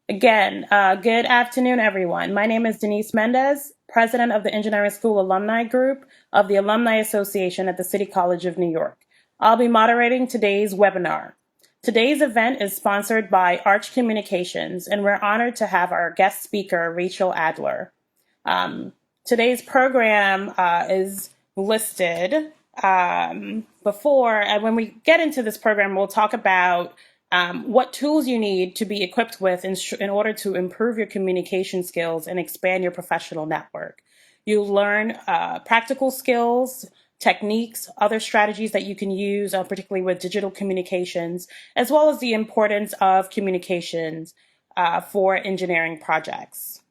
Again, good afternoon, everyone. My name is Denise Mendez, president of the Engineering School Alumni Group of the Alumni Association at the City College of New York. I'll be moderating today's webinar. Today's event is sponsored by Arch Communications, and we're honored to have our guest speaker, Rachel Adler. Today's program is listed before, and when we get into this program, we'll talk about what tools you need to be equipped with in order to improve your communication skills and expand your professional network. You'll learn practical skills, techniques, other strategies that you can use, particularly with digital communications, as well as the importance of communications for engineering projects.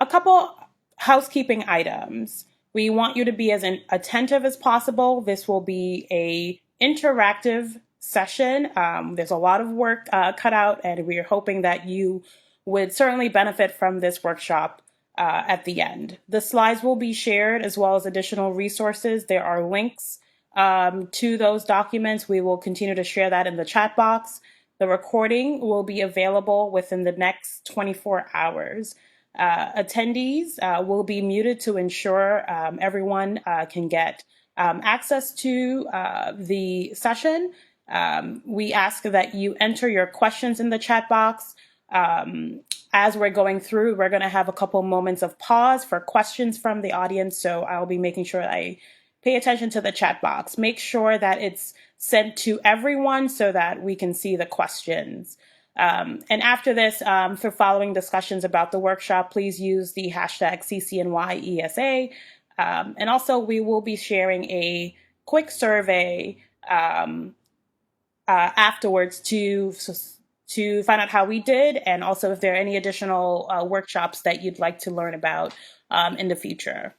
A couple housekeeping items. We want you to be as attentive as possible. This will be a interactive session. There's a lot of work cut out, and we are hoping that you would certainly benefit from this workshop at the end. The slides will be shared as well as additional resources. There are links to those documents. We will continue to share that in the chat box. The recording will be available within the next 24 hours. Attendees will be muted to ensure everyone can get access to the session. We ask that you enter your questions in the chat box. As we're going through, we're going to have a couple moments of pause for questions from the audience, so I'll be making sure that I pay attention to the chat box. Make sure that it's sent to everyone so that we can see the questions. And after this, for following discussions about the workshop, please use the hashtag CCNYESA. And also, we will be sharing a quick survey afterwards to find out how we did, and also if there are any additional workshops that you'd like to learn about in the future.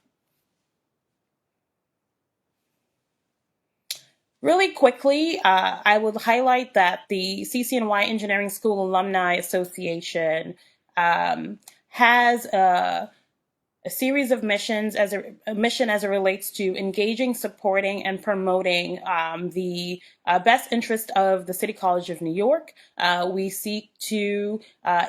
Really quickly, I would highlight that the CCNY Engineering School Alumni Association has a series of missions as it relates to engaging, supporting, and promoting the best interest of the City College of New York. We seek to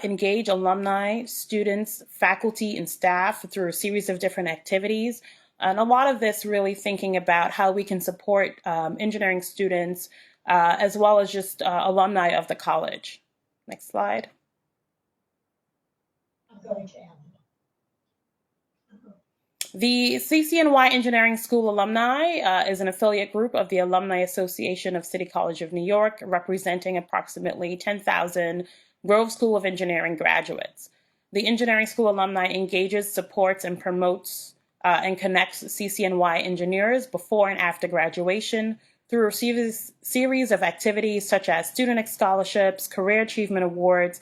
engage alumni, students, faculty, and staff through a series of different activities. And a lot of this really thinking about how we can support engineering students as well as just alumni of the college. Next slide. I'm going to Alumni. The CCNY Engineering School Alumni is an affiliate group of the Alumni Association of City College of New York, representing approximately 10,000 Grove School of Engineering graduates. The Engineering School Alumni engages, supports, and promotes and connects CCNY engineers before and after graduation through a series of activities such as student scholarships, career achievement awards,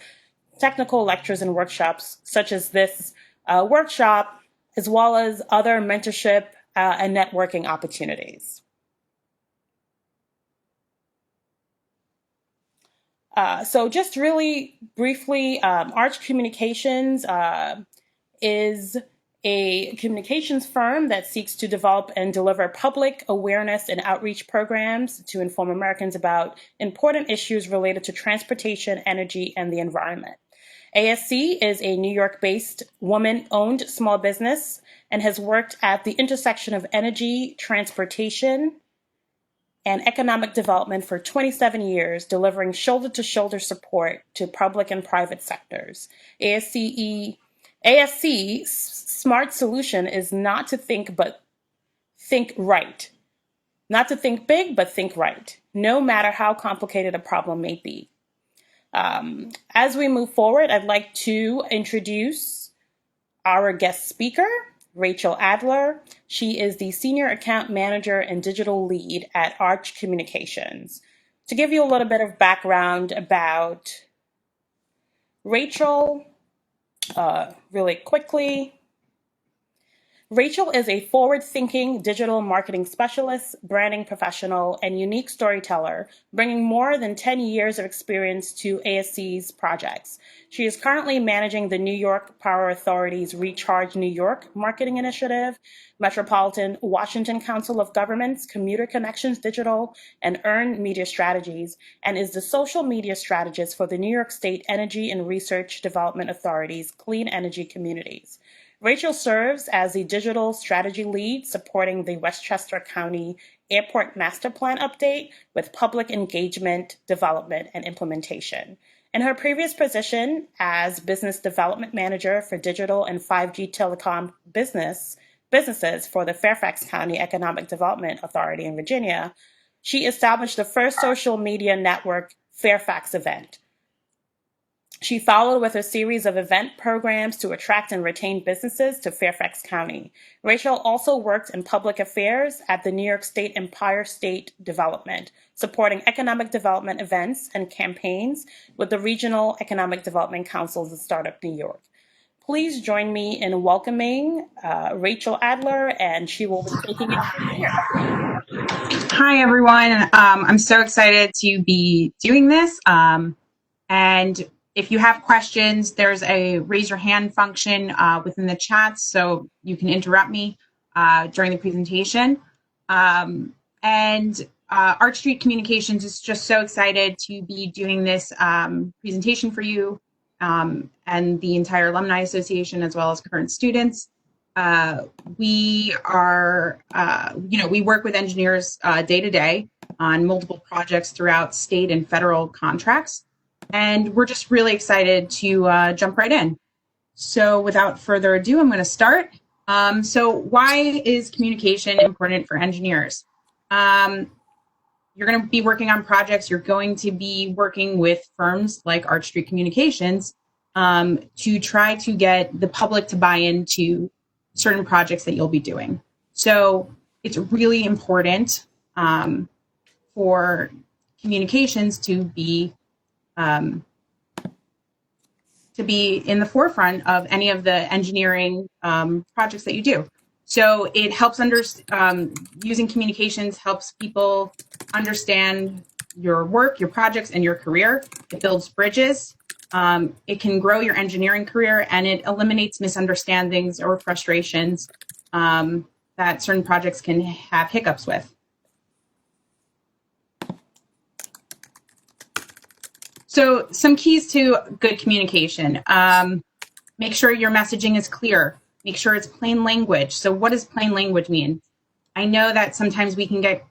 technical lectures and workshops such as this workshop, as well as other mentorship and networking opportunities. So just really briefly, Arch Communications is a communications firm that seeks to develop and deliver public awareness and outreach programs to inform Americans about important issues related to transportation, energy, and the environment. ASC is a New York-based woman-owned small business and has worked at the intersection of energy, transportation, and economic development for 27 years, delivering shoulder-to-shoulder support to public and private sectors. ASC's smart solution is not to think, but think right. Not to think big, but think right, no matter how complicated a problem may be. As we move forward, I'd like to introduce our guest speaker, Rachel Adler. She is the Senior Account Manager and Digital Lead at Arch Communications. To give you a little bit of background about Rachel, really quickly, Rachel is a forward-thinking digital marketing specialist, branding professional, and unique storyteller, bringing more than 10 years of experience to ASC's projects. She is currently managing the New York Power Authority's Recharge New York marketing initiative, Metropolitan Washington Council of Governments, Commuter Connections Digital, and Earned Media Strategies, and is the social media strategist for the New York State Energy and Research Development Authority's Clean Energy Communities. Rachel serves as the digital strategy lead supporting the Westchester County Airport Master Plan update with public engagement, development, and implementation. In her previous position as business development manager for digital and 5G telecom businesses for the Fairfax County Economic Development Authority in Virginia, she established the first social media network, Fairfax Event. She followed with a series of event programs to attract and retain businesses to Fairfax County. Rachel also worked in public affairs at the New York State Empire State Development, supporting economic development events and campaigns with the Regional Economic Development Councils of Startup New York. Please join me in welcoming Rachel Adler, and she will be taking it from here. Hi, everyone. I'm so excited to be doing this. And if you have questions, there's a raise your hand function within the chat, so you can interrupt me during the presentation. Arch Street Communications is just so excited to be doing this presentation for you and the entire Alumni Association, as well as current students. We are, we work with engineers day to day on multiple projects throughout state and federal contracts. And we're just really excited to jump right in. So without further ado, I'm going to start. So why is communication important for engineers? You're going to be working on projects. You're going to be working with firms like Arch Street Communications to try to get the public to buy into certain projects that you'll be doing. So it's really important for communications to be in the forefront of any of the engineering projects that you do. So it helps using communications helps people understand your work, your projects, and your career. It builds bridges. It can grow your engineering career, and it eliminates misunderstandings or frustrations that certain projects can have hiccups with. So some keys to good communication. Make sure your messaging is clear. Make sure it's plain language. So what does plain language mean? I know that sometimes we can get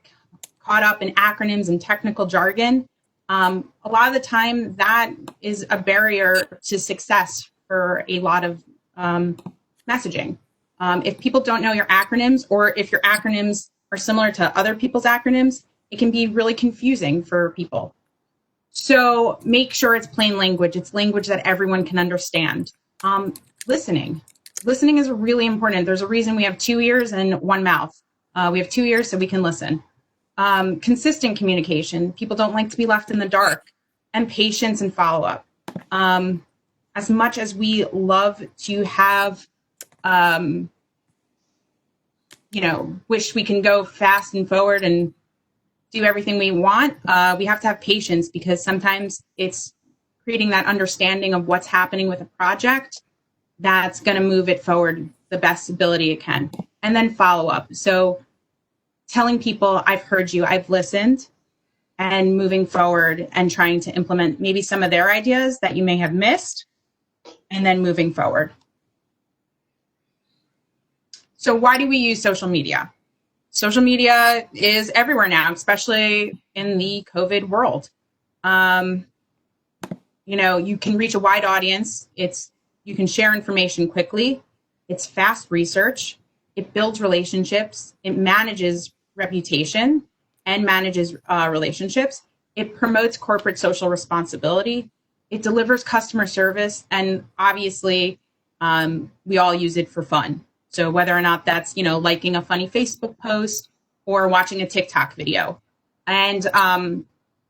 caught up in acronyms and technical jargon. A lot of the time that is a barrier to success for a lot of messaging. If people don't know your acronyms, or if your acronyms are similar to other people's acronyms, it can be really confusing for people. So make sure it's plain language. It's language that everyone can understand. Listening is really important. There's a reason we have 2 ears and 1 mouth. We have 2 ears so we can listen. Consistent communication. People don't like to be left in the dark. And patience and follow-up. As much as we love to have, wish we can go fast and forward and do everything we want, we have to have patience, because sometimes it's creating that understanding of what's happening with a project that's going to move it forward the best ability it can. And then follow up. So telling people, I've heard you, I've listened, and moving forward and trying to implement maybe some of their ideas that you may have missed, and then moving forward. So why do we use social media? Social media is everywhere now, especially in the COVID world. You can reach a wide audience. You can share information quickly. It's fast research. It builds relationships. It manages reputation and manages relationships. It promotes corporate social responsibility. It delivers customer service. And obviously, we all use it for fun. So whether or not that's, liking a funny Facebook post or watching a TikTok video. And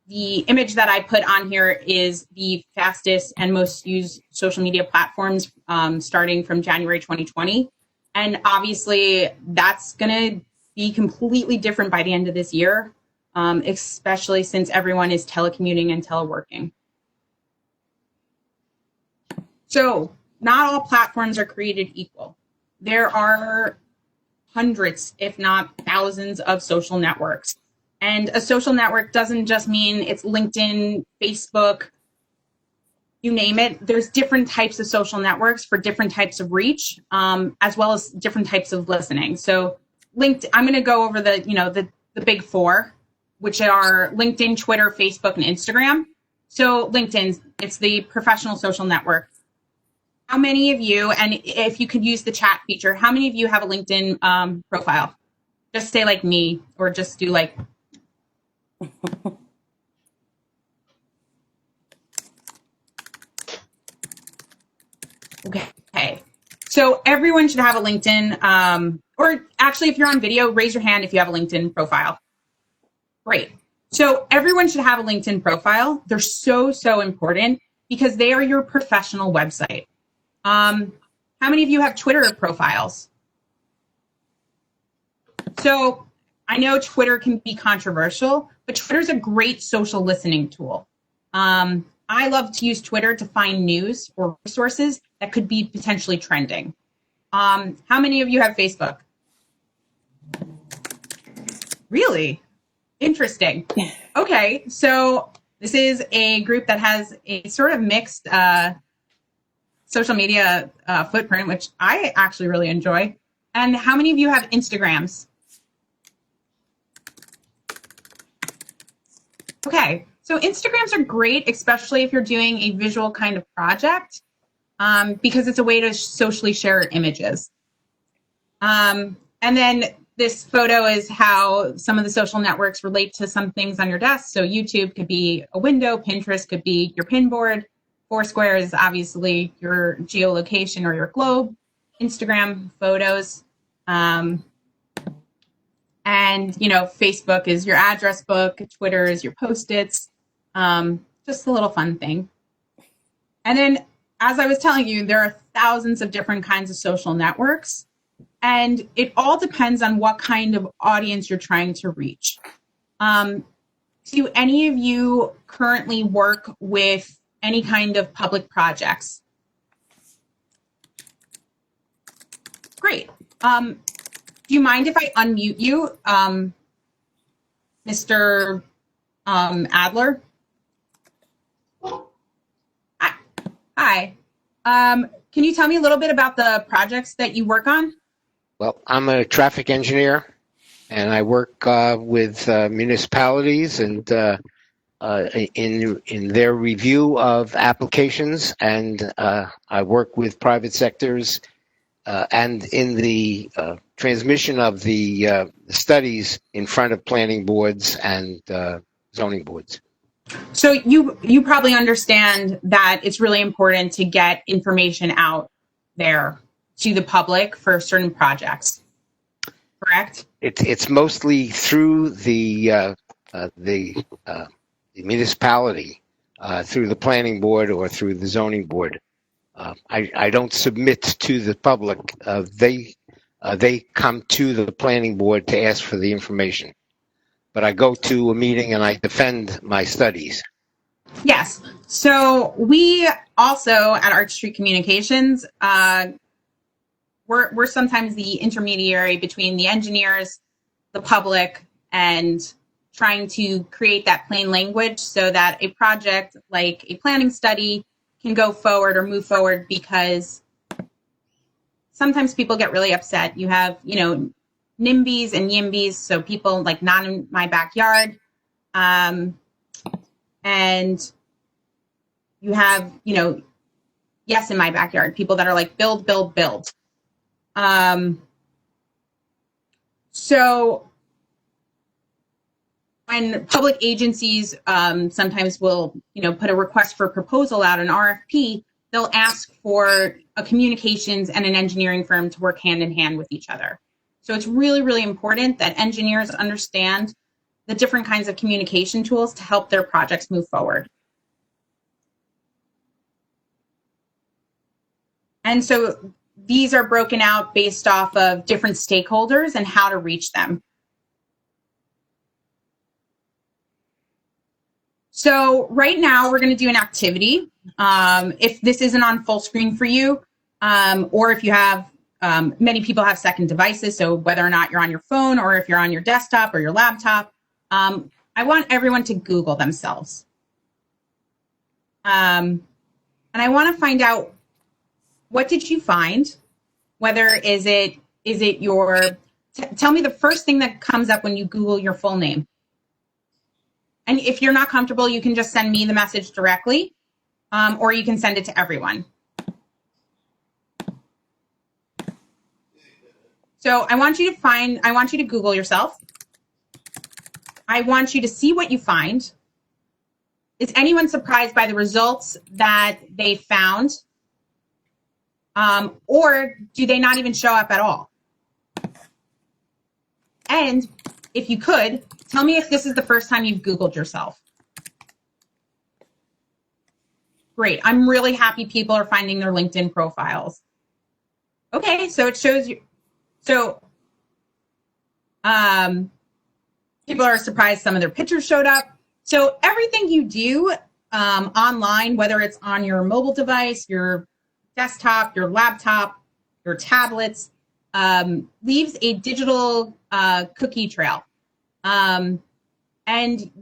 the image that I put on here is the fastest and most used social media platforms starting from January 2020. And obviously that's going to be completely different by the end of this year, especially since everyone is telecommuting and teleworking. So not all platforms are created equal. There are hundreds, if not thousands, of social networks. And a social network doesn't just mean it's LinkedIn, Facebook, you name it. There's different types of social networks for different types of reach, as well as different types of listening. So LinkedIn, I'm going to go over the big four, which are LinkedIn, Twitter, Facebook, and Instagram. So LinkedIn, it's the professional social network. How many of you, and if you could use the chat feature, how many of you have a LinkedIn profile? Just say like me, or just do like. Okay. So everyone should have a LinkedIn, or actually, if you're on video, raise your hand if you have a LinkedIn profile. Great. So everyone should have a LinkedIn profile. They're so, so important because they are your professional website. How many of you have Twitter profiles? So I know Twitter can be controversial, but Twitter's a great social listening tool. I love to use Twitter to find news or resources that could be potentially trending. How many of you have Facebook? Really? Interesting. Okay, so this is a group that has a sort of mixed social media footprint, which I actually really enjoy. And how many of you have Instagrams? Okay, so Instagrams are great, especially if you're doing a visual kind of project, because it's a way to socially share images. And then this photo is how some of the social networks relate to some things on your desk. So YouTube could be a window, Pinterest could be your pin board, Foursquare is obviously your geolocation or your globe, Instagram photos, and Facebook is your address book, Twitter is your Post-its, just a little fun thing. And then, as I was telling you, there are thousands of different kinds of social networks, and it all depends on what kind of audience you're trying to reach. Do any of you currently work with any kind of public projects? Great. Do you mind if I unmute you, Mr. Adler? Hi. Can you tell me a little bit about the projects that you work on? Well, I'm a traffic engineer, and I work with municipalities and in their review of applications, and I work with private sectors and in the transmission of the studies in front of planning boards and zoning boards. So you probably understand that it's really important to get information out there to the public for certain projects, correct? It's mostly through the municipality, through the planning board or through the zoning board. I don't submit to the public. They come to the planning board to ask for the information. But I go to a meeting and I defend my studies. Yes. So we also at Arch Street Communications, we're sometimes the intermediary between the engineers, the public, and trying to create that plain language so that a project like a planning study can go forward or move forward, because sometimes people get really upset. You have, NIMBYs and YIMBYs, so people like not in my backyard. And you have, yes, in my backyard, people that are like build, build, build. So when public agencies sometimes will, put a request for a proposal out, an RFP, they'll ask for a communications and an engineering firm to work hand in hand with each other. So it's really, really important that engineers understand the different kinds of communication tools to help their projects move forward. And so these are broken out based off of different stakeholders and how to reach them. So right now we're going to do an activity. If this isn't on full screen for you, or if you have, many people have second devices, so whether or not you're on your phone or if you're on your desktop or your laptop, I want everyone to Google themselves. And I want to find out, what did you find? Whether is it your, tell me the first thing that comes up when you Google your full name. And if you're not comfortable, you can just send me the message directly, or you can send it to everyone. So I want you to Google yourself. I want you to see what you find. Is anyone surprised by the results that they found? Or do they not even show up at all? And if you could, tell me if this is the first time you've Googled yourself. Great. I'm really happy people are finding their LinkedIn profiles. Okay, so it shows you. So people are surprised some of their pictures showed up. So everything you do online, whether it's on your mobile device, your desktop, your laptop, your tablets, leaves a digital cookie trail. And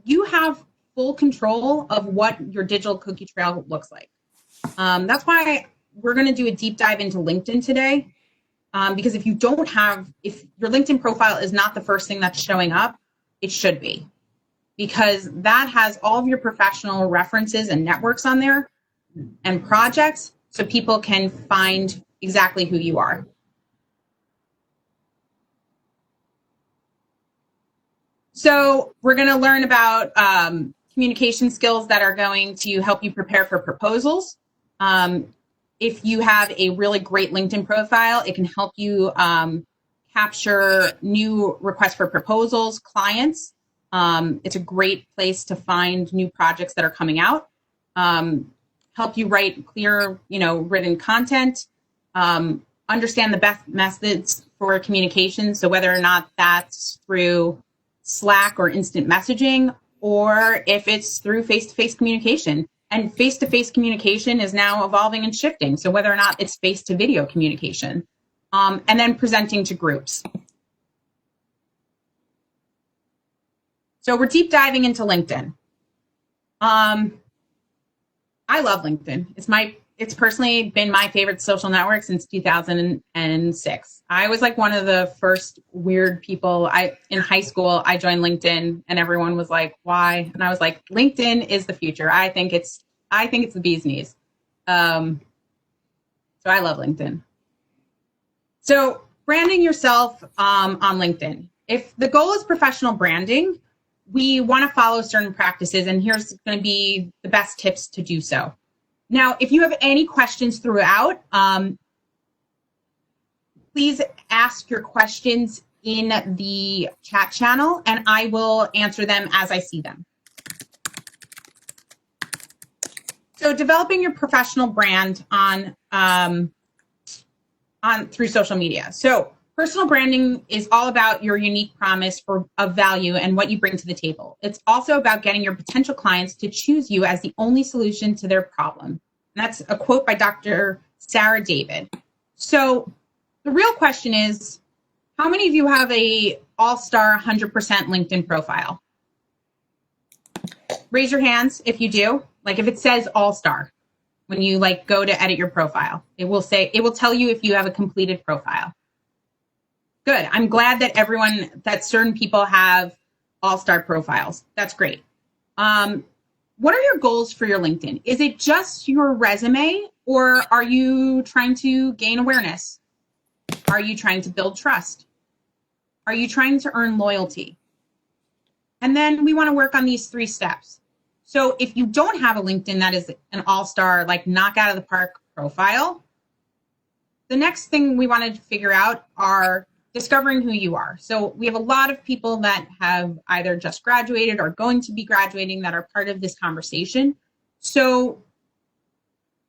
you have full control of what your digital cookie trail looks like. That's why we're going to do a deep dive into LinkedIn today. Because if your LinkedIn profile is not the first thing that's showing up, it should be. Because that has all of your professional references and networks on there and projects, so people can find exactly who you are. So we're going to learn about communication skills that are going to help you prepare for proposals. If you have a really great LinkedIn profile, it can help you capture new requests for proposals, clients. It's a great place to find new projects that are coming out. Help you write clear, written content. Understand the best methods for communication. So whether or not that's through Slack or instant messaging, or if it's through face-to-face communication. And face-to-face communication is now evolving and shifting. So whether or not it's face-to-video communication, and then presenting to groups. So we're deep diving into LinkedIn. I love LinkedIn. It's personally been my favorite social network since 2006. I was like one of the first weird people. In high school, I joined LinkedIn and everyone was like, why? And I was like, LinkedIn is the future. I think it's the bee's knees. So I love LinkedIn. So branding yourself on LinkedIn. If the goal is professional branding, we want to follow certain practices, and here's going to be the best tips to do so. Now, if you have any questions throughout, please ask your questions in the chat channel, and I will answer them as I see them. So developing your professional brand through social media. So personal branding is all about your unique promise of value and what you bring to the table. It's also about getting your potential clients to choose you as the only solution to their problem. And that's a quote by Dr. Sarah David. So the real question is, how many of you have a all-star 100% LinkedIn profile? Raise your hands if you do. Like if it says all-star, when you go to edit your profile, it will tell you if you have a completed profile. Good. I'm glad that certain people have all-star profiles. That's great. What are your goals for your LinkedIn? Is it just your resume, or are you trying to gain awareness? Are you trying to build trust? Are you trying to earn loyalty? And then we want to work on these 3 steps. So if you don't have a LinkedIn that is an all-star, knock out of the park profile, the next thing we want to figure out are discovering who you are. So we have a lot of people that have either just graduated or going to be graduating that are part of this conversation. So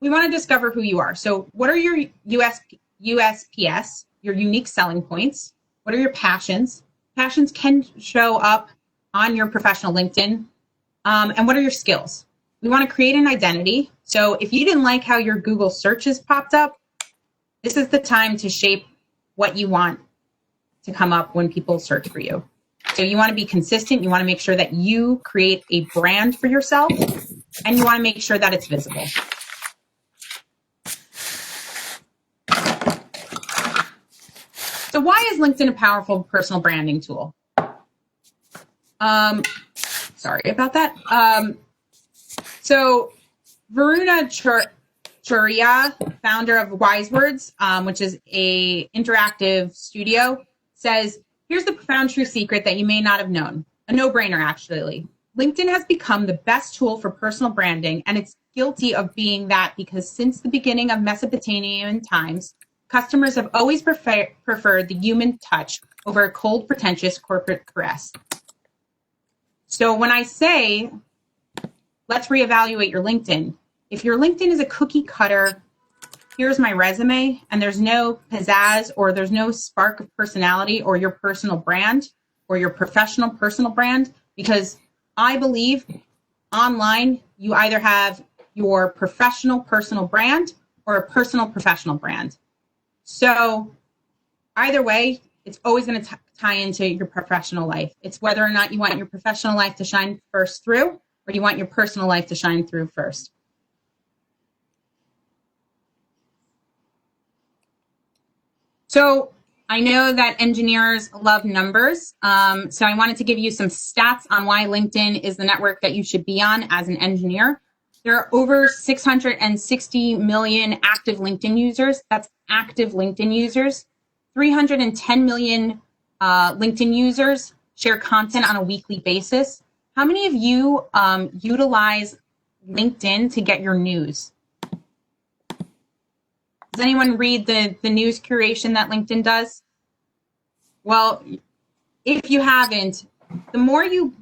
we want to discover who you are. So what are your USPS, your unique selling points. What are your passions? Passions can show up on your professional LinkedIn. And what are your skills? We want to create an identity. So if you didn't like how your Google searches popped up, this is the time to shape what you want to come up when people search for you. So you want to be consistent. You want to make sure that you create a brand for yourself, and you want to make sure that it's visible. So why is LinkedIn a powerful personal branding tool? Sorry about that. So Varuna Churia, founder of Wise Words, which is a interactive studio, says, here's the profound true secret that you may not have known. A no-brainer, actually. LinkedIn has become the best tool for personal branding, and it's guilty of being that because since the beginning of Mesopotamian times, customers have always preferred the human touch over a cold, pretentious corporate caress. So when I say, let's reevaluate your LinkedIn, if your LinkedIn is a cookie cutter, here's my resume, and there's no pizzazz or there's no spark of personality or your personal brand or your professional personal brand, because I believe online you either have your professional personal brand or a personal professional brand. So either way, it's always going to tie into your professional life. It's whether or not you want your professional life to shine first through, or you want your personal life to shine through first. So I know that engineers love numbers. So I wanted to give you some stats on why LinkedIn is the network that you should be on as an engineer. There are over 660 million active LinkedIn users. That's active LinkedIn users. 310 million LinkedIn users share content on a weekly basis. How many of you utilize LinkedIn to get your news? Does anyone read the news curation that LinkedIn does? Well, if you haven't, the more you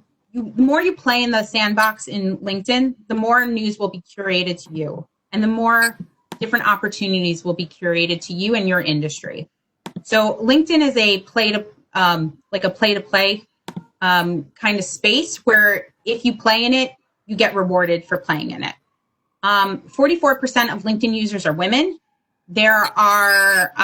play in the sandbox in LinkedIn, the more news will be curated to you, and the more different opportunities will be curated to you and your industry. So LinkedIn is a play to play kind of space where if you play in it, you get rewarded for playing in it. 44% of LinkedIn users are women. There are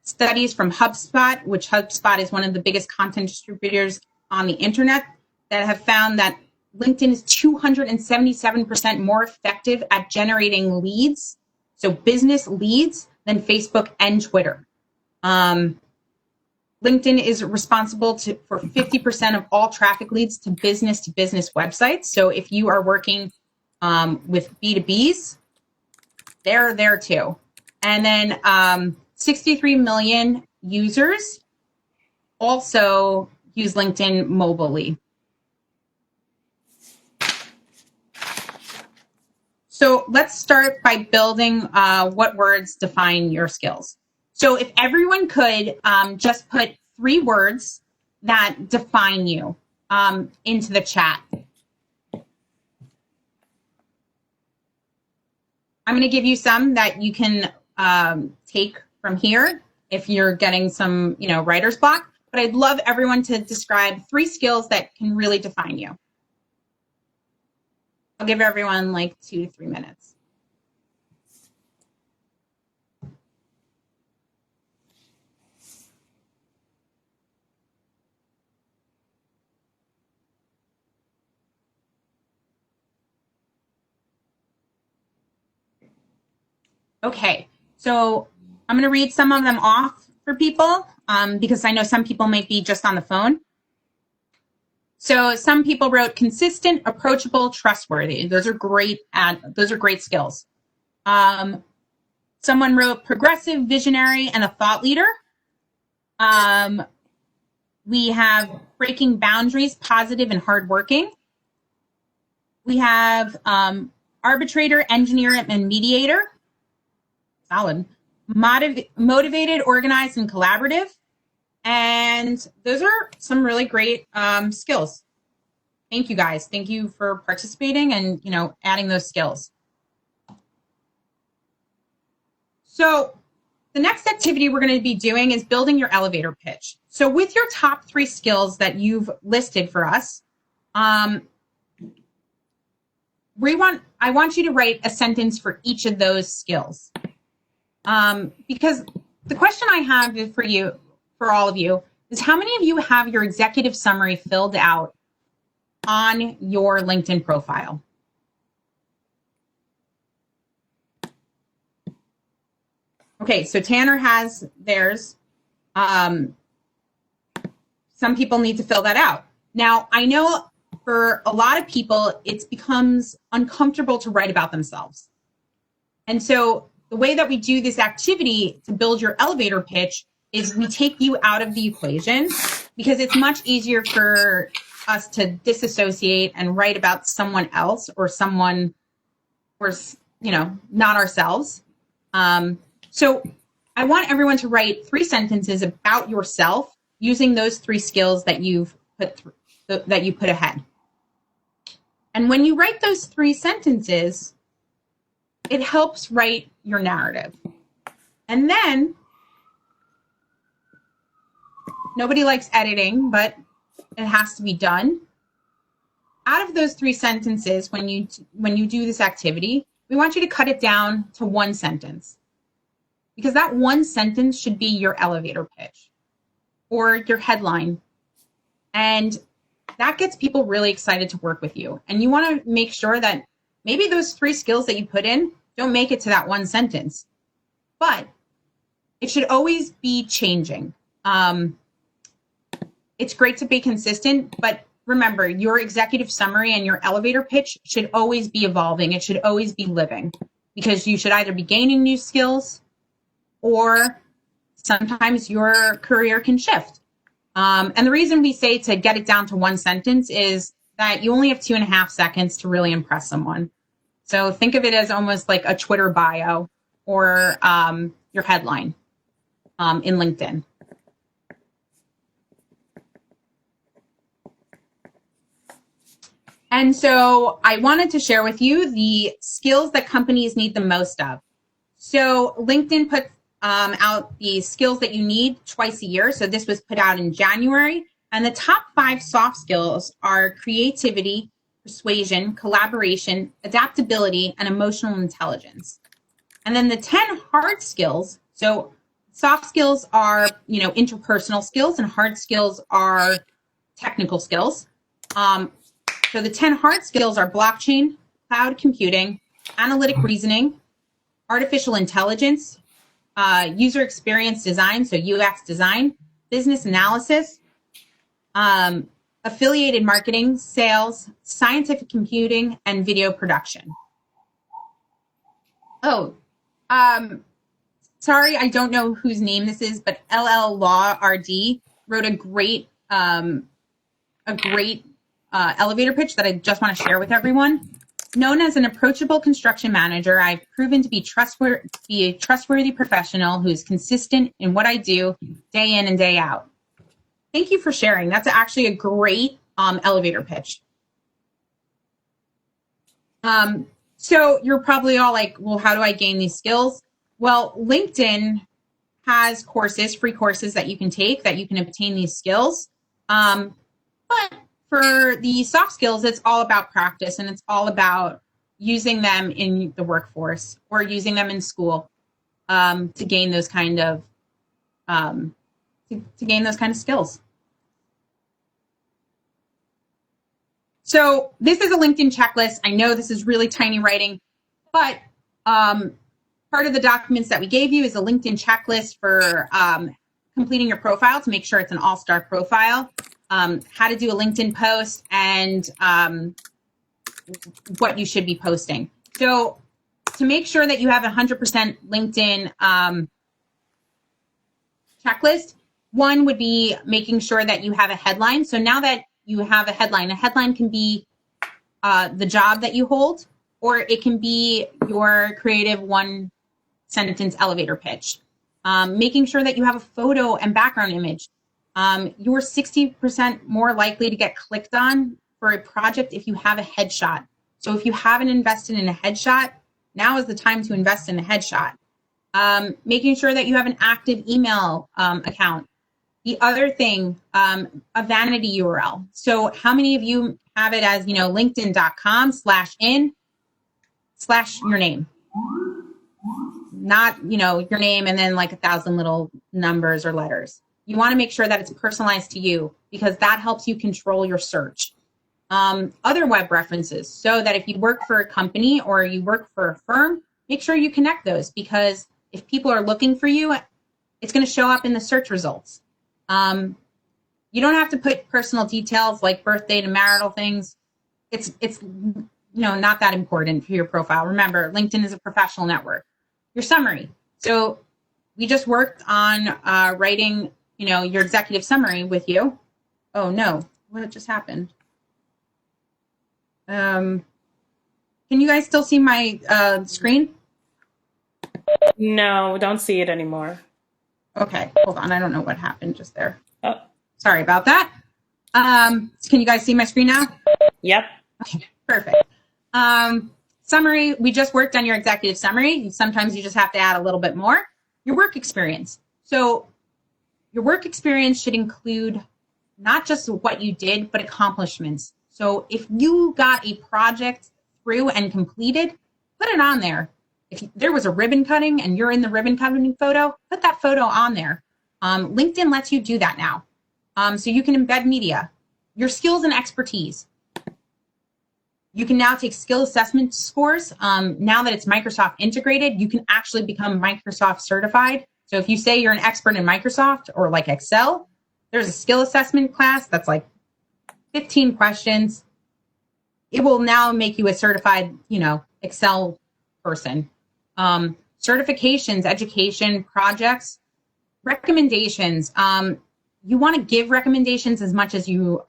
studies from HubSpot, which HubSpot is one of the biggest content distributors on the internet, that have found that LinkedIn is 277% more effective at generating leads, so business leads, than Facebook and Twitter. LinkedIn is responsible for 50% of all traffic leads to business websites. So if you are working with B2Bs, they're there too. And then 63 million users also use LinkedIn mobilely. So let's start by building what words define your skills. So if everyone could just put 3 words that define you into the chat. I'm going to give you some that you can take from here if you're getting some, writer's block. But I'd love everyone to describe 3 skills that can really define you. I'll give everyone like 2 to 3 minutes. Okay, so I'm going to read some of them off for people because I know some people might be just on the phone. So some people wrote consistent, approachable, trustworthy. Those are great skills. Someone wrote progressive, visionary, and a thought leader. We have breaking boundaries, positive, and hardworking. We have arbitrator, engineer, and mediator. Solid. Motivated, organized, and collaborative. And those are some really great skills. Thank you, guys. Thank you for participating and, adding those skills. So The next activity we're going to be doing is building your elevator pitch. So with your top 3 skills that you've listed for us, I want you to write a sentence for each of those skills. Because the question I have for you, for all of you, is how many of you have your executive summary filled out on your LinkedIn profile? Okay, so Tanner has theirs. Some people need to fill that out. Now, I know for a lot of people, it becomes uncomfortable to write about themselves. And so the way that we do this activity to build your elevator pitch is we take you out of the equation, because it's much easier for us to disassociate and write about someone else or someone, or, not ourselves. So I want everyone to write 3 sentences about yourself using those 3 skills that you've put ahead. And when you write those 3 sentences, it helps write your narrative. And then, nobody likes editing, but it has to be done. Out of those 3 sentences, when you do this activity, we want you to cut it down to 1 sentence. Because that 1 sentence should be your elevator pitch or your headline. And that gets people really excited to work with you. And you want to make sure that maybe those 3 skills that you put in don't make it to that 1 sentence. But it should always be changing. It's great to be consistent, but remember, your executive summary and your elevator pitch should always be evolving. It should always be living, because you should either be gaining new skills, or sometimes your career can shift. And the reason we say to get it down to 1 sentence is that you only have 2.5 seconds to really impress someone. So think of it as almost like a Twitter bio or your headline in LinkedIn. And so I wanted to share with you the skills that companies need the most of. So LinkedIn puts out the skills that you need twice a year. So this was put out in January. And the top 5 soft skills are creativity, persuasion, collaboration, adaptability, and emotional intelligence. And then the 10 hard skills. So soft skills are, interpersonal skills, and hard skills are technical skills. So the 10 hard skills are blockchain, cloud computing, analytic reasoning, artificial intelligence, user experience design, so UX design, business analysis, affiliated marketing, sales, scientific computing, and video production. Sorry, I don't know whose name this is, but LL Law RD wrote a great elevator pitch that I just want to share with everyone. Known as an approachable construction manager, I've proven to be a trustworthy professional who's consistent in what I do day in and day out. Thank you for sharing. That's actually a great elevator pitch. So you're probably all like, well, how do I gain these skills? Well, LinkedIn has courses, free courses that you can take that you can obtain these skills. But for the soft skills, it's all about practice, and it's all about using them in the workforce or using them in school to gain those kind of skills. So this is a LinkedIn checklist. I know this is really tiny writing, but part of the documents that we gave you is a LinkedIn checklist for completing your profile to make sure it's an all-star profile. How to do a LinkedIn post, and what you should be posting. So to make sure that you have a 100% LinkedIn checklist, one would be making sure that you have a headline. So now that you have a headline can be the job that you hold, or it can be your creative 1-sentence elevator pitch. Making sure that you have a photo and background image. You're 60% more likely to get clicked on for a project if you have a headshot. So if you haven't invested in a headshot, now is the time to invest in a headshot. Making sure that you have an active email account. The other thing, a vanity URL. So how many of you have it as, linkedin.com/in/your name? Not, your name and then like 1,000 little numbers or letters. You want to make sure that it's personalized to you because that helps you control your search. Other web references, so that if you work for a company or you work for a firm, make sure you connect those because if people are looking for you, it's going to show up in the search results. You don't have to put personal details like birthday to marital things. It's not that important for your profile. Remember, LinkedIn is a professional network. Your summary. So we just worked on writing, your executive summary with you. Oh no, what just happened? Can you guys still see my screen? No, don't see it anymore. Okay, hold on. I don't know what happened just there. Oh, Sorry about that. Can you guys see my screen now? yep. Okay, perfect. Summary, we just worked on your executive summary. Sometimes you just have to add a little bit more. Your work experience. So your work experience should include not just what you did, but accomplishments. So if you got a project through and completed, put it on there. If there was a ribbon cutting and you're in the ribbon cutting photo, put that photo on there. LinkedIn lets you do that now. So you can embed media, your skills and expertise. You can now take skill assessment scores. Now that it's Microsoft integrated, you can actually become Microsoft certified. So if you say you're an expert in Microsoft or like Excel, there's a skill assessment class that's like 15 questions. It will now make you a certified, Excel person. Certifications, education, projects, recommendations. You want to give recommendations as much as you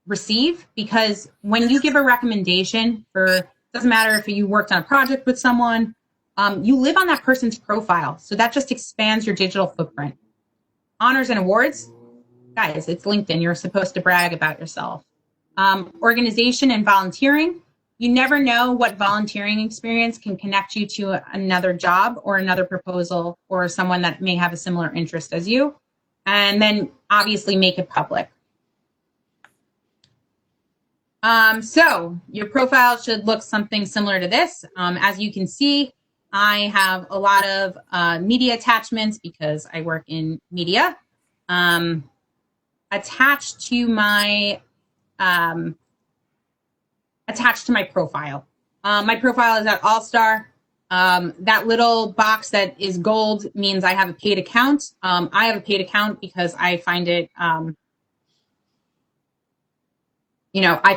receive, because when you give a recommendation doesn't matter if you worked on a project with someone, you live on that person's profile. So that just expands your digital footprint. Honors and awards. Guys, it's LinkedIn. You're supposed to brag about yourself. Organization and volunteering. You never know what volunteering experience can connect you to another job or another proposal or someone that may have a similar interest as you. And then obviously make it public. So your profile should look something similar to this. As you can see, I have a lot of media attachments because I work in media. Attached to my profile. My profile is at All-Star. That little box that is gold means I have a paid account. I have a paid account because I find it, I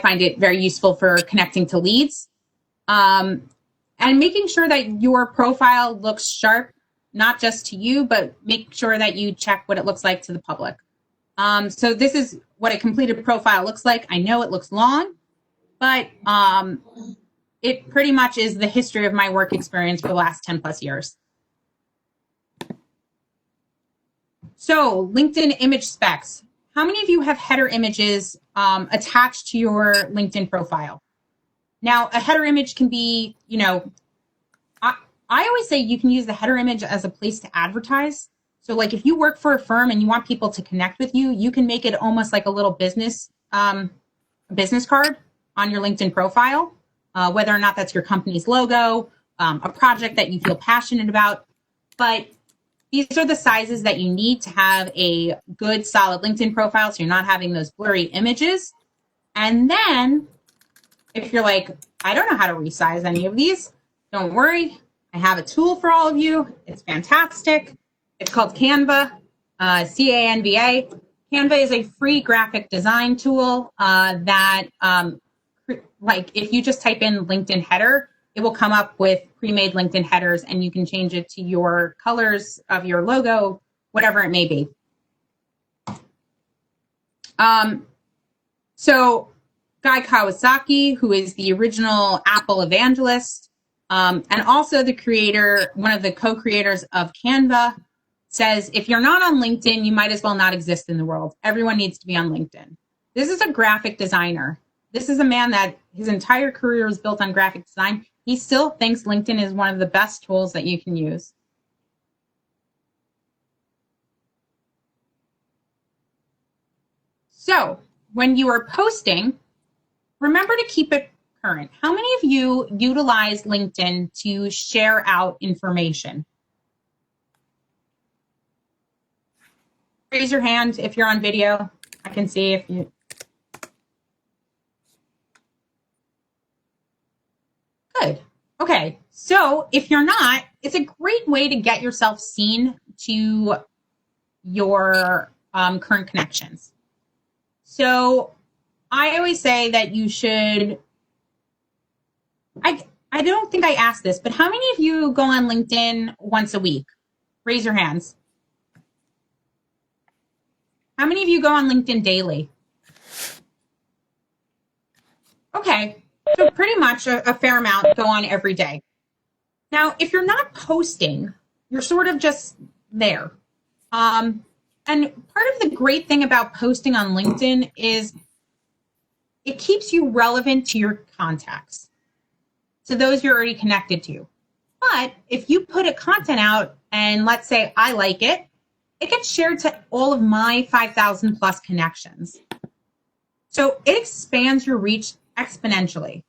find it very useful for connecting to leads. And making sure that your profile looks sharp, not just to you, but make sure that you check what it looks like to the public. So this is what a completed profile looks like. I know it looks long, but it pretty much is the history of my work experience for the last 10 plus years. So LinkedIn image specs. How many of you have header images attached to your LinkedIn profile? Now, a header image can be, I always say you can use the header image as a place to advertise. So like if you work for a firm and you want people to connect with you, you can make it almost like a little business card on your LinkedIn profile, whether or not that's your company's logo, a project that you feel passionate about. But these are the sizes that you need to have a good, solid LinkedIn profile so you're not having those blurry images. And then if you're like, I don't know how to resize any of these, don't worry. I have a tool for all of you. It's fantastic. It's called Canva, C-A-N-V-A. Canva is a free graphic design tool that, like, if you just type in LinkedIn header, it will come up with pre-made LinkedIn headers, and you can change it to your colors of your logo, whatever it may be. So Guy Kawasaki, who is the original Apple evangelist, and also the creator, one of the co-creators of Canva, says, if you're not on LinkedIn, you might as well not exist in the world. Everyone needs to be on LinkedIn. This is a graphic designer. This is a man that his entire career was built on graphic design. He still thinks LinkedIn is one of the best tools that you can use. So when you are posting, remember to keep it current. How many of you utilize LinkedIn to share out information? Raise your hand if you're on video. I can see if you. Good. Okay. So if you're not, it's a great way to get yourself seen to your current connections. So I always say that you should, I don't think I asked this, but how many of you go on LinkedIn once a week? Raise your hands. How many of you go on LinkedIn daily? Okay, so pretty much a fair amount go on every day. Now, if you're not posting, you're sort of just there. And part of the great thing about posting on LinkedIn is it keeps you relevant to your contacts, to those you're already connected to. But if you put a content out and let's say I like it, it gets shared to all of my 5,000 plus connections. So it expands your reach exponentially.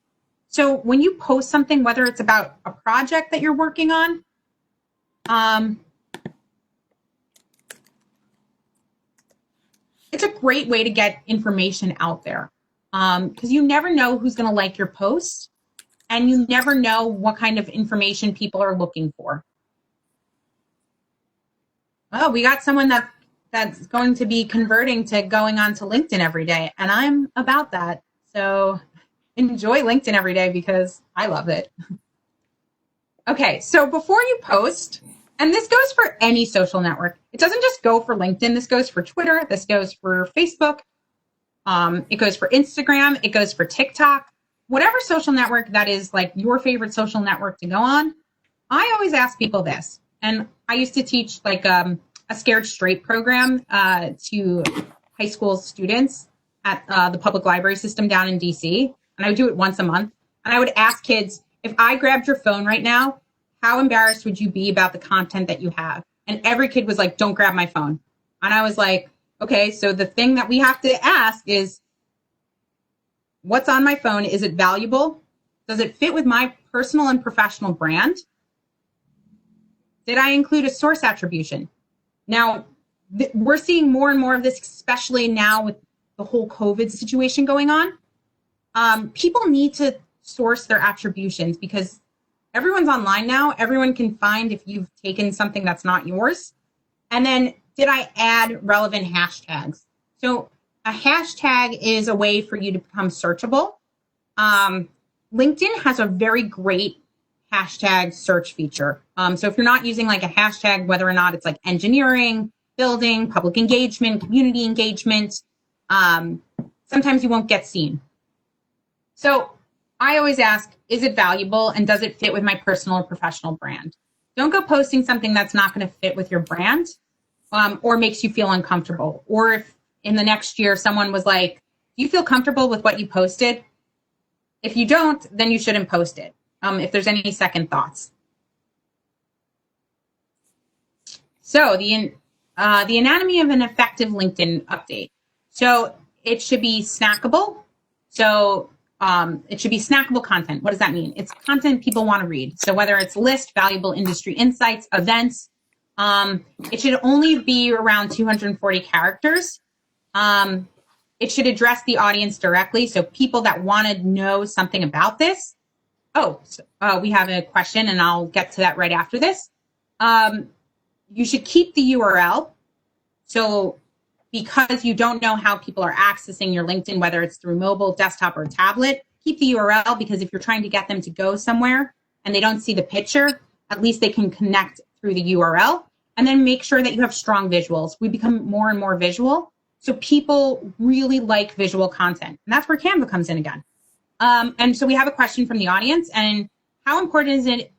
So when you post something, whether it's about a project that you're working on, it's a great way to get information out there because you never know who's going to like your post and you never know what kind of information people are looking for. Oh, we got someone that's going to be converting to going on to LinkedIn every day, and I'm about that. So enjoy LinkedIn every day because I love it. Okay, so before you post, and this goes for any social network, it doesn't just go for LinkedIn. This goes for Twitter. This goes for Facebook. It goes for Instagram. It goes for TikTok. Whatever social network that is like your favorite social network to go on, I always ask people this. And I used to teach like a Scared Straight program to high school students at the public library system down in DC. And I would do it once a month. And I would ask kids, if I grabbed your phone right now, how embarrassed would you be about the content that you have? And every kid was like, don't grab my phone. And I was like, okay, so the thing that we have to ask is, what's on my phone? Is it valuable? Does it fit with my personal and professional brand? Did I include a source attribution? Now, we're seeing more and more of this, especially now with the whole COVID situation going on. People need to source their attributions because everyone's online now. Everyone can find if you've taken something that's not yours. And then, did I add relevant hashtags? So a hashtag is a way for you to become searchable. LinkedIn has a very great hashtag search feature. So if you're not using like a hashtag, whether or not it's like engineering, building, public engagement, community engagement, sometimes you won't get seen. So I always ask, is it valuable and does it fit with my personal or professional brand? Don't go posting something that's not going to fit with your brand or makes you feel uncomfortable. Or if in the next year someone was like, do you feel comfortable with what you posted? If you don't, then you shouldn't post it. If there's any second thoughts. So the anatomy of an effective LinkedIn update. So it should be snackable. So it should be snackable content. What does that mean? It's content people want to read. So whether it's list, valuable industry insights, events, it should only be around 240 characters. It should address the audience directly. So people that want to know something about this. We have a question and I'll get to that right after this. You should keep the URL. So because you don't know how people are accessing your LinkedIn, whether it's through mobile, desktop, or tablet, keep the URL because if you're trying to get them to go somewhere and they don't see the picture, at least they can connect through the URL. And then make sure that you have strong visuals. We become more and more visual. So people really like visual content. And that's where Canva comes in again. And so we have a question from the audience. And how important is it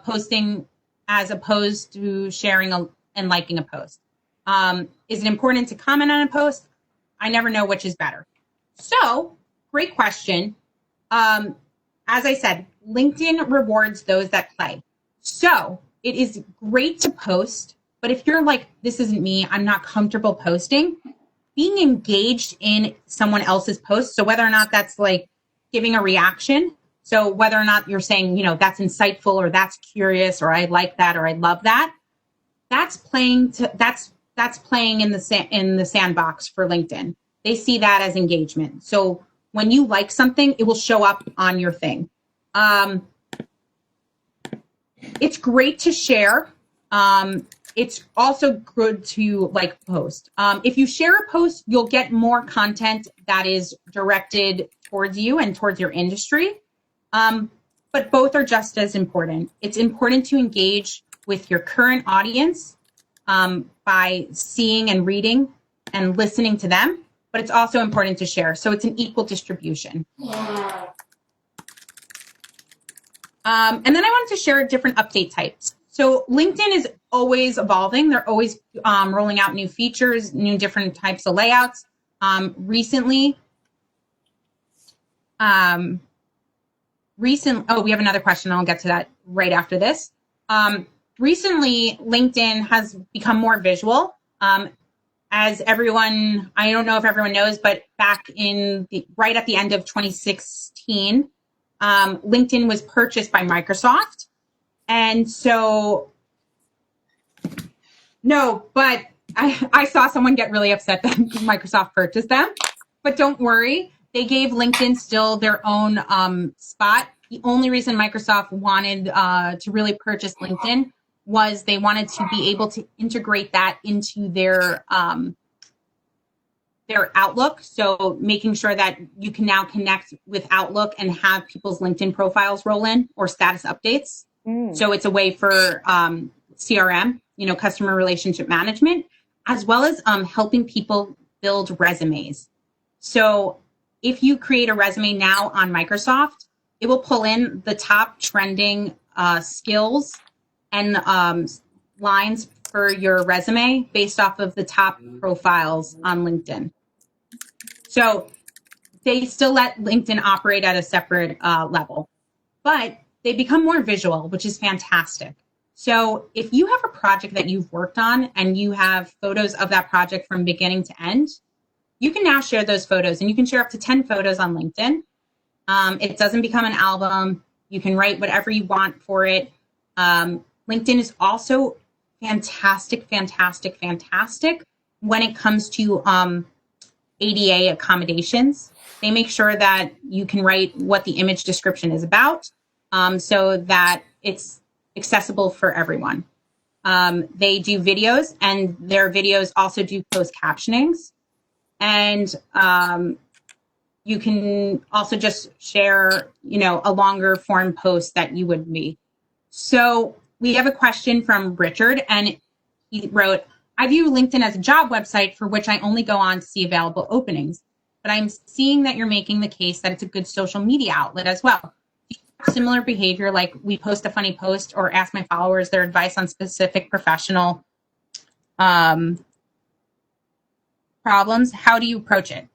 posting as opposed to sharing and liking a post? Is it important to comment on a post? I never know which is better. So great question. As I said, LinkedIn rewards those that play. So it is great to post, but if you're like, this isn't me, I'm not comfortable posting, being engaged in someone else's post. So whether or not that's like giving a reaction. So whether or not you're saying, that's insightful or that's curious or I like that or I love that, that's playing in the sandbox for LinkedIn. They see that as engagement. So when you like something, it will show up on your thing. It's great to share. It's also good to post. If you share a post, you'll get more content that is directed towards you and towards your industry. But both are just as important. It's important to engage with your current audience by seeing and reading and listening to them, but it's also important to share. So it's an equal distribution. And then I wanted to share different update types. So LinkedIn is always evolving. They're always rolling out new features, new different types of layouts. Recently, we have another question. I'll get to that right after this. Recently, LinkedIn has become more visual. As everyone, I don't know if everyone knows, but back right at the end of 2016, LinkedIn was purchased by Microsoft. And so, no, but I saw someone get really upset that Microsoft purchased them. But don't worry, they gave LinkedIn still their own spot. The only reason Microsoft wanted to really purchase LinkedIn was they wanted to be able to integrate that into their Outlook. So making sure that you can now connect with Outlook and have people's LinkedIn profiles roll in or status updates. So it's a way for CRM, customer relationship management, as well as helping people build resumes. So if you create a resume now on Microsoft, it will pull in the top trending skills and lines for your resume based off of the top profiles on LinkedIn. So they still let LinkedIn operate at a separate level, but they become more visual, which is fantastic. So if you have a project that you've worked on and you have photos of that project from beginning to end, you can now share those photos, and you can share up to 10 photos on LinkedIn. It doesn't become an album. You can write whatever you want for it. LinkedIn is also fantastic when it comes to ADA accommodations. They make sure that you can write what the image description is about, so that it's accessible for everyone. They do videos, and their videos also do closed captionings. And you can also just share, a longer form post that you would be. So we have a question from Richard, and he wrote, I view LinkedIn as a job website for which I only go on to see available openings, but I'm seeing that you're making the case that it's a good social media outlet as well. Do you have similar behavior, like we post a funny post or ask my followers their advice on specific professional problems? How do you approach it?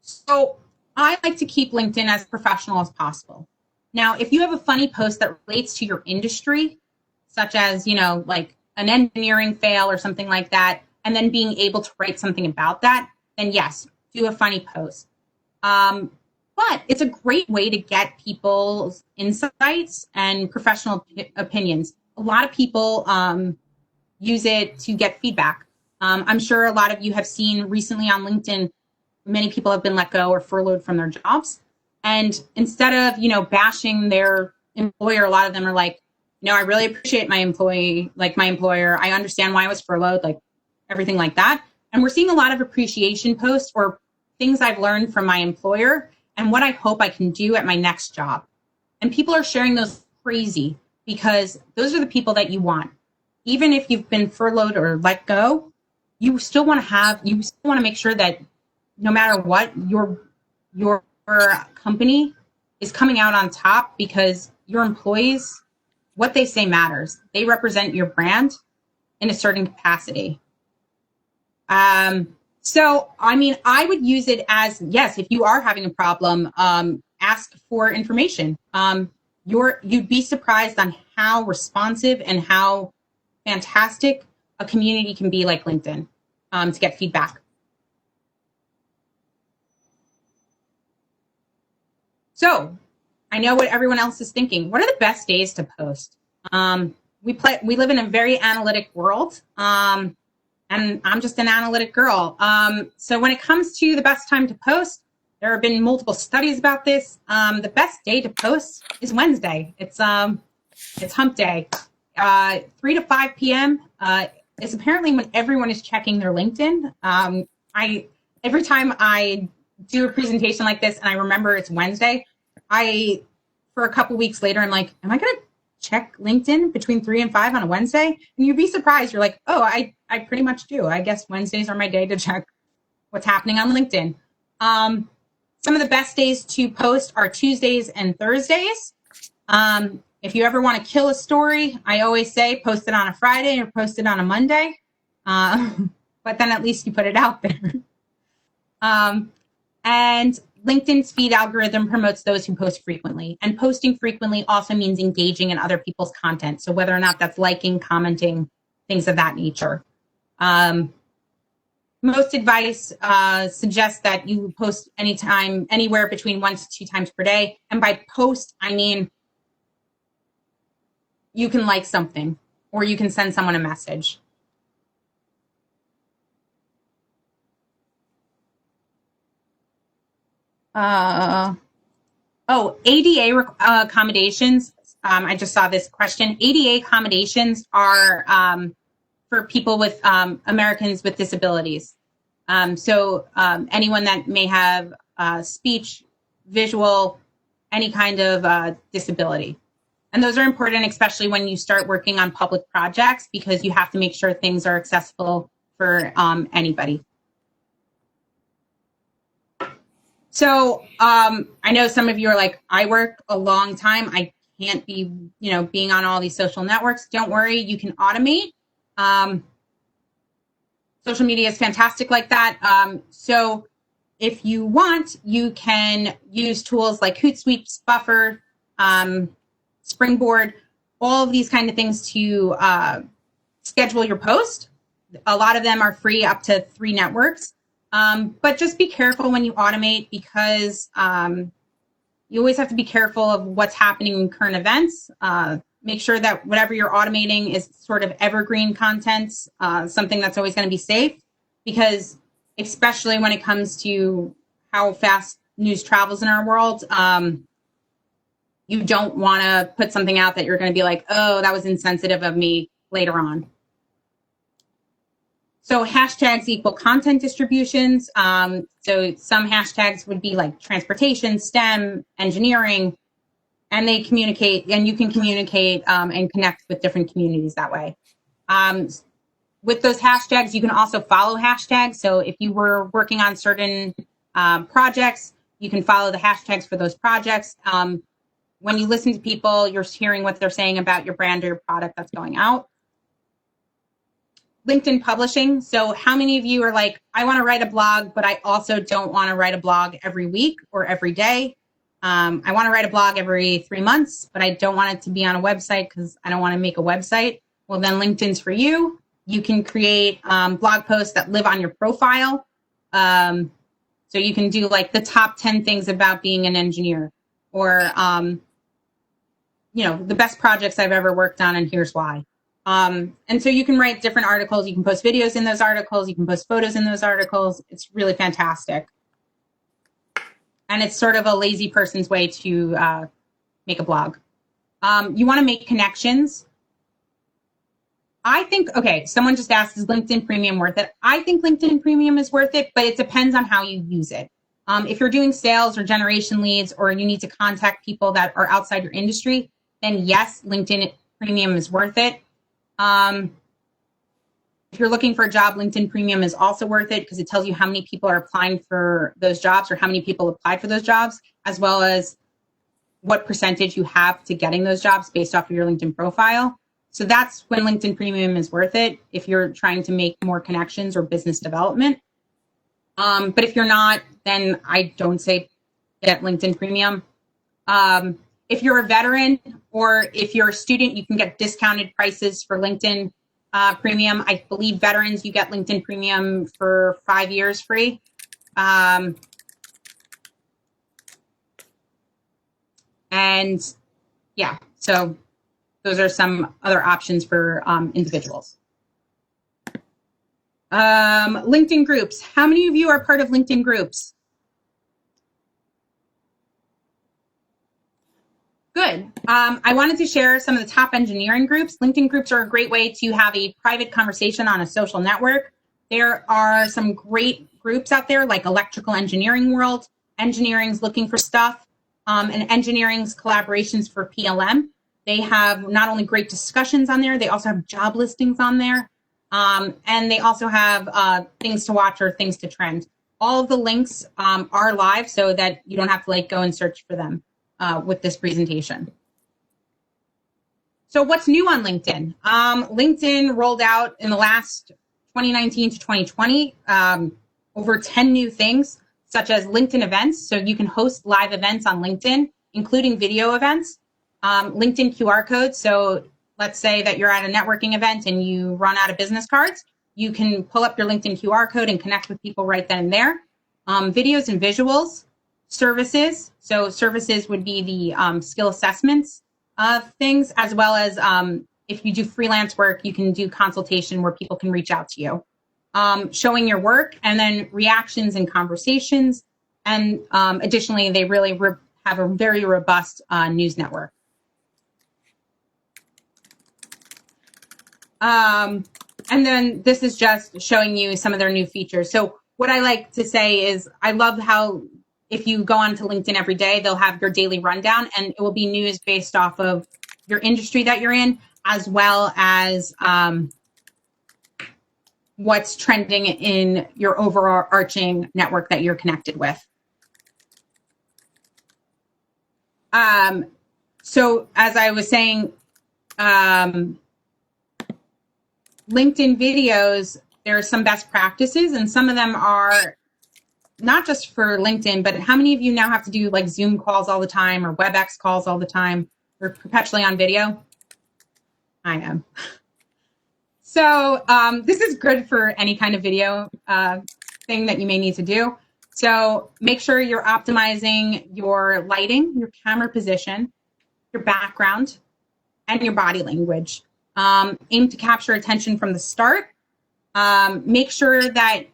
So I like to keep LinkedIn as professional as possible. Now, if you have a funny post that relates to your industry, such as, like an engineering fail or something like that, and then being able to write something about that, then yes, do a funny post. But it's a great way to get people's insights and professional opinions. A lot of people use it to get feedback. I'm sure a lot of you have seen recently on LinkedIn, many people have been let go or furloughed from their jobs. And instead of, bashing their employer, a lot of them are like, I really appreciate my employer. I understand why I was furloughed, everything like that. And we're seeing a lot of appreciation posts or things I've learned from my employer and what I hope I can do at my next job. And people are sharing those crazy because those are the people that you want. Even if you've been furloughed or let go, you still want to make sure that no matter what, your company is coming out on top, because your employees, what they say matters. They represent your brand in a certain capacity. So, I would use it as, yes, if you are having a problem, ask for information. You'd be surprised on how responsive and how fantastic a community can be like LinkedIn to get feedback. So I know what everyone else is thinking. What are the best days to post? We live in a very analytic world, and I'm just an analytic girl. So when it comes to the best time to post, there have been multiple studies about this. The best day to post is Wednesday. It's hump day. 3 to 5 p.m. Is apparently when everyone is checking their LinkedIn. Every time I do a presentation like this and I remember it's Wednesday, for a couple weeks later, I'm like, am I going to check LinkedIn between 3 and 5 on a Wednesday? And you'd be surprised. You're like, oh, I pretty much do. I guess Wednesdays are my day to check what's happening on LinkedIn. Some of the best days to post are Tuesdays and Thursdays. If you ever want to kill a story, I always say post it on a Friday or post it on a Monday. But then at least you put it out there. And LinkedIn's feed algorithm promotes those who post frequently. And posting frequently also means engaging in other people's content. So whether or not that's liking, commenting, things of that nature. Most advice suggests that you post anytime, anywhere between 1 to 2 times per day. And by post, I mean you can like something or you can send someone a message. ADA accommodations. I just saw this question. ADA accommodations are for people with Americans with disabilities. So anyone that may have speech, visual, any kind of disability. And those are important, especially when you start working on public projects, because you have to make sure things are accessible for anybody. So I know some of you are like, I work a long time. I can't be, being on all these social networks. Don't worry, you can automate. Social media is fantastic like that. So if you want, you can use tools like Hootsuite, Buffer, Springboard, all of these kind of things to schedule your post. A lot of them are free, up to 3 networks. But just be careful when you automate, because you always have to be careful of what's happening in current events. Make sure that whatever you're automating is sort of evergreen content, something that's always going to be safe, because especially when it comes to how fast news travels in our world, you don't want to put something out that you're going to be like, oh, that was insensitive of me later on. So hashtags equal content distributions. So some hashtags would be like transportation, STEM, engineering, and they communicate, and you can communicate and connect with different communities that way. With those hashtags, you can also follow hashtags. So if you were working on certain projects, you can follow the hashtags for those projects. When you listen to people, you're hearing what they're saying about your brand or your product that's going out. LinkedIn publishing. So how many of you are like, I want to write a blog, but I also don't want to write a blog every week or every day. I want to write a blog every 3 months, but I don't want it to be on a website because I don't want to make a website. Well, then LinkedIn's for you. You can create blog posts that live on your profile. So you can do like the top 10 things about being an engineer, or, the best projects I've ever worked on, and here's why. And so you can write different articles. You can post videos in those articles. You can post photos in those articles. It's really fantastic. And it's sort of a lazy person's way to make a blog. You want to make connections. I think, someone just asked, is LinkedIn Premium worth it? I think LinkedIn Premium is worth it, but it depends on how you use it. If you're doing sales or generation leads, or you need to contact people that are outside your industry, then yes, LinkedIn Premium is worth it. If you're looking for a job, LinkedIn Premium is also worth it, because it tells you how many people are applying for those jobs, or how many people applied for those jobs, as well as what percentage you have to getting those jobs based off of your LinkedIn profile. So that's when LinkedIn Premium is worth it, if you're trying to make more connections or business development. But if you're not, then I don't say get LinkedIn Premium. If you're a veteran or if you're a student, you can get discounted prices for LinkedIn Premium. I believe veterans, you get LinkedIn Premium for 5 years free. And yeah, so those are some other options for individuals. LinkedIn groups. How many of you are part of LinkedIn groups? Good. I wanted to share some of the top engineering groups. LinkedIn groups are a great way to have a private conversation on a social network. There are some great groups out there like Electrical Engineering World, Engineering's Looking for Stuff, and Engineering's Collaborations for PLM. They have not only great discussions on there, they also have job listings on there. And they also have things to watch or things to trend. All of the links are live so that you don't have to go and search for them with this presentation. So what's new on LinkedIn? LinkedIn rolled out in the last 2019 to 2020 over 10 new things, such as LinkedIn events. So you can host live events on LinkedIn, including video events. LinkedIn QR codes. So let's say that you're at a networking event and you run out of business cards. You can pull up your LinkedIn QR code and connect with people right then and there. Videos and visuals. Services. So services would be the skill assessments things, as well as if you do freelance work, you can do consultation where people can reach out to you. Showing your work, and then reactions and conversations. And additionally, they really have a very robust news network. And then this is just showing you some of their new features. So what I like to say is I love how if you go onto LinkedIn every day, they'll have your daily rundown, and it will be news based off of your industry that you're in, as well as what's trending in your overarching network that you're connected with. So as I was saying, LinkedIn videos, there are some best practices, and some of them are not just for LinkedIn, but how many of you now have to do Zoom calls all the time or WebEx calls all the time? Or perpetually on video? I am. So this is good for any kind of video thing that you may need to do. So make sure you're optimizing your lighting, your camera position, your background, and your body language. Aim to capture attention from the start. Make sure that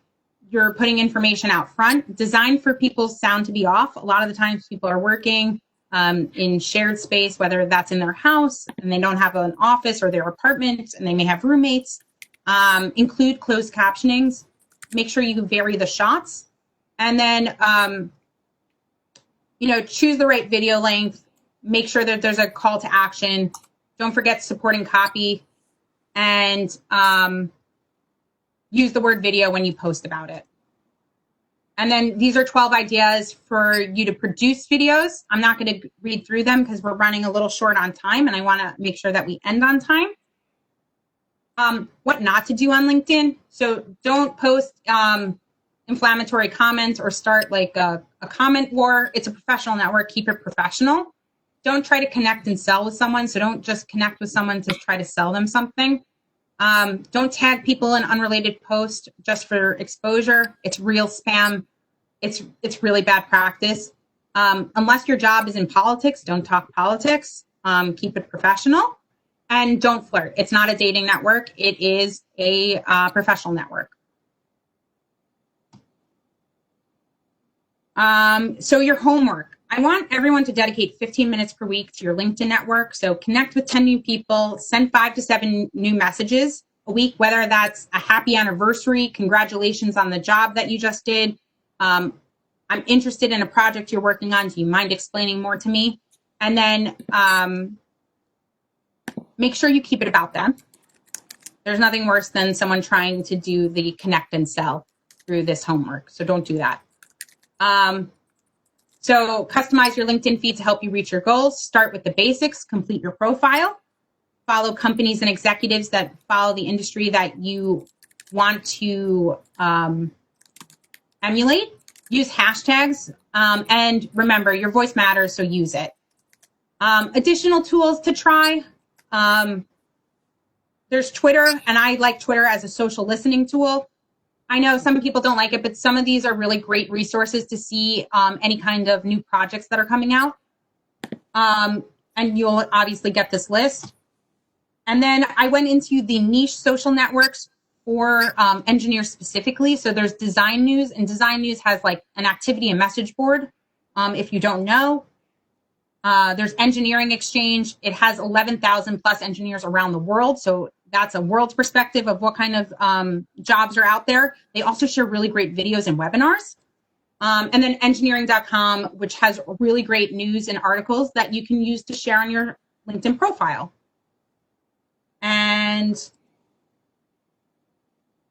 you're putting information out front. Design for people's sound to be off. A lot of the times people are working in shared space, whether that's in their house and they don't have an office, or their apartment and they may have roommates. Include closed captionings. Make sure you vary the shots. And then, choose the right video length. Make sure that there's a call to action. Don't forget supporting copy. And use the word video when you post about it. And then these are 12 ideas for you to produce videos. I'm not going to read through them because we're running a little short on time, and I want to make sure that we end on time. What not to do on LinkedIn. So don't post inflammatory comments or start a comment war. It's a professional network. Keep it professional. Don't try to connect and sell with someone. So don't just connect with someone to try to sell them something. Don't tag people in unrelated posts just for exposure. It's real spam. It's really bad practice. Unless your job is in politics, don't talk politics. Keep it professional, and don't flirt. It's not a dating network. It is a professional network. So your homework. I want everyone to dedicate 15 minutes per week to your LinkedIn network. So connect with 10 new people, send 5 to 7 new messages a week, whether that's a happy anniversary, congratulations on the job that you just did. I'm interested in a project you're working on. Do you mind explaining more to me? And then make sure you keep it about them. There's nothing worse than someone trying to do the connect and sell through this homework. So don't do that. So customize your LinkedIn feed to help you reach your goals. Start with the basics, complete your profile, follow companies and executives that follow the industry that you want to emulate. Use hashtags And remember, your voice matters, so use it. Additional tools to try. There's Twitter, and I like Twitter as a social listening tool. I know some people don't like it, but some of these are really great resources to see any kind of new projects that are coming out. And you'll obviously get this list. And then I went into the niche social networks for engineers specifically. So there's Design News, and Design News has like an activity and message board. If you don't know, there's Engineering Exchange. It has 11,000 plus engineers around the world. So that's a world perspective of what kind of jobs are out there. They also share really great videos and webinars. And then engineering.com, which has really great news and articles that you can use to share on your LinkedIn profile. And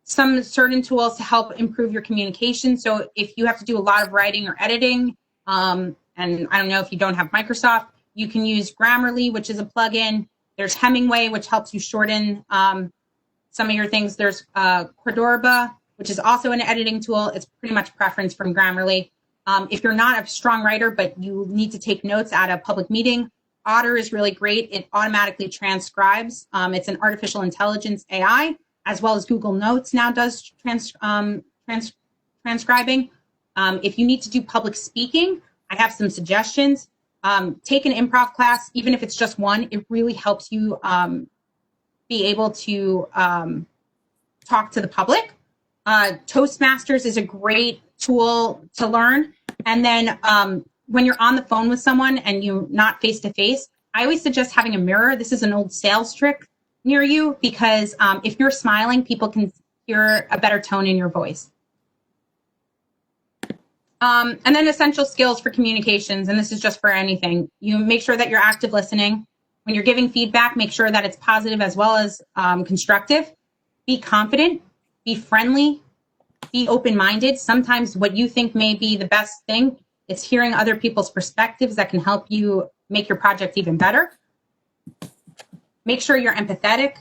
some certain tools to help improve your communication. So if you have to do a lot of writing or editing, and I don't know if you don't have Microsoft, you can use Grammarly, which is a plugin. There's Hemingway, which helps you shorten some of your things. There's Cordova, which is also an editing tool. It's pretty much preference from Grammarly. If you're not a strong writer, but you need to take notes at a public meeting, Otter is really great. It automatically transcribes. It's an artificial intelligence AI, as well as Google Notes now does transcribing. If you need to do public speaking, I have some suggestions. Take an improv class, even if it's just one. It really helps you be able to talk to the public. Toastmasters is a great tool to learn. And then when you're on the phone with someone and you're not face-to-face, I always suggest having a mirror. This is an old sales trick near you, because if you're smiling, people can hear a better tone in your voice. And then essential skills for communications, and this is just for anything. You make sure that you're active listening. When you're giving feedback, make sure that it's positive as well as constructive. Be confident, be friendly, be open-minded. Sometimes what you think may be the best thing is hearing other people's perspectives that can help you make your project even better. Make sure you're empathetic.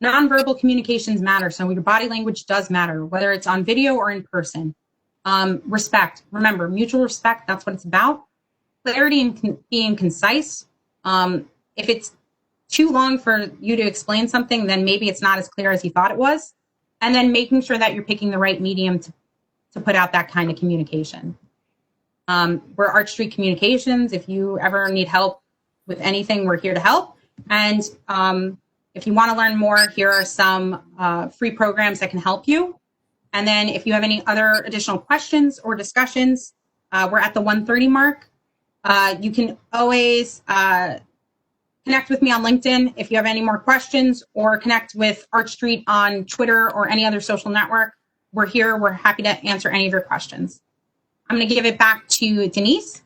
Nonverbal communications matter, so your body language does matter, whether it's on video or in person. Respect. Remember, mutual respect, that's what it's about. Clarity and being concise. If it's too long for you to explain something, then maybe it's not as clear as you thought it was. And then making sure that you're picking the right medium to put out that kind of communication. We're Arch Street Communications. If you ever need help with anything, we're here to help. And if you want to learn more, here are some free programs that can help you. And then if you have any other additional questions or discussions, we're at the 1:30 mark. You can always connect with me on LinkedIn if you have any more questions, or connect with Arch Street on Twitter or any other social network. We're here. We're happy to answer any of your questions. I'm going to give it back to Denise.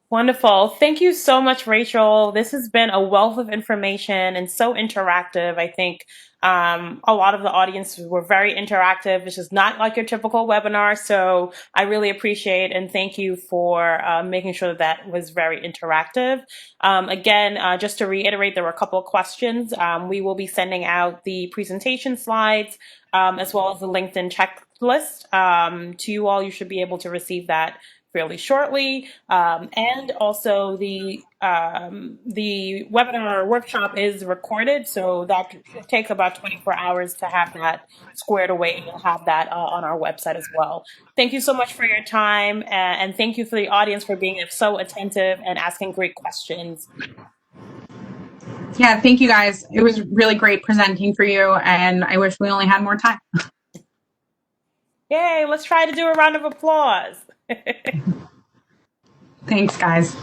Wonderful. Thank you so much, Rachel. This has been a wealth of information and so interactive. I think a lot of the audience were very interactive, which is not like your typical webinar. So I really appreciate and thank you for making sure that was very interactive. Again, just to reiterate, there were a couple of questions. We will be sending out the presentation slides as well as the LinkedIn checklist to you all. You should be able to receive that fairly shortly, and also the webinar workshop is recorded, so that takes about 24 hours to have that squared away. We'll have that on our website as well. Thank you so much for your time, and thank you for the audience for being so attentive and asking great questions. Yeah, thank you guys. It was really great presenting for you, and I wish we only had more time. Yay, let's try to do a round of applause. Thanks, guys.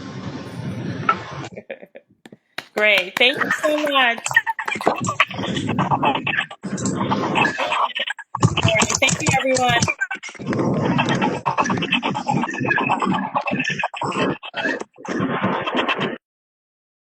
Great. Thank you so much. All right, thank you, everyone.